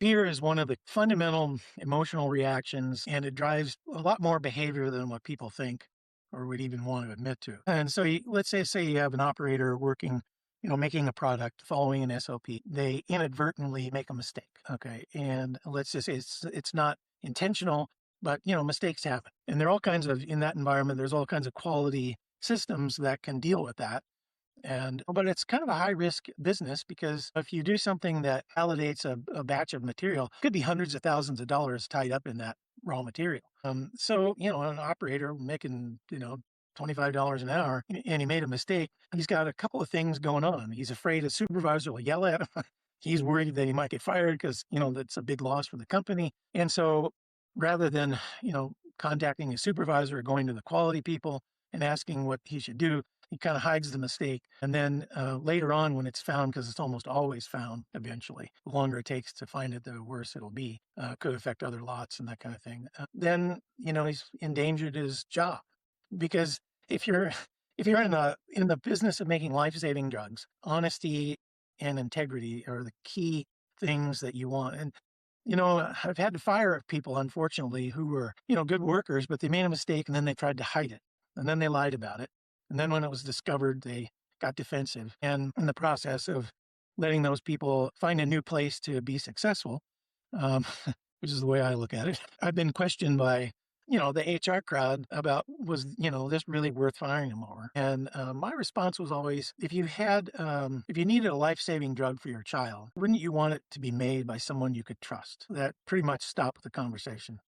Fear is one of the fundamental emotional reactions, and it drives a lot more behavior than what people think or would even want to admit to. And so, let's say you have an operator working, making a product, following an SOP. They inadvertently make a mistake. Okay, and let's just say it's not intentional, but mistakes happen, and there are all kinds of in that environment. There's all kinds of quality systems that can deal with that, but it's kind of a high risk business because if you do something that validates a batch of material, it could be hundreds of thousands of dollars tied up in that raw material. So, an operator making, $25 an hour and he made a mistake. He's got a couple of things going on. He's afraid a supervisor will yell at him. He's worried that he might get fired because, that's a big loss for the company. And so rather than, contacting his supervisor or going to the quality people and asking what he should do, he kind of hides the mistake. And then later on, when it's found, because it's almost always found eventually, the longer it takes to find it, the worse it'll be. Could affect other lots and that kind of thing. Then, he's endangered his job because if you're if you're in the business of making life-saving drugs, honesty and integrity are the key things that you want. And I've had to fire people, unfortunately, who were, good workers, but they made a mistake and then they tried to hide it. And then they lied about it. And then when it was discovered, they got defensive. And in the process of letting those people find a new place to be successful, um, which is the way I look at it, I've been questioned by, the HR crowd about was, this really worth firing him over? And my response was always, if you needed a life-saving drug for your child, wouldn't you want it to be made by someone you could trust? That pretty much stopped the conversation.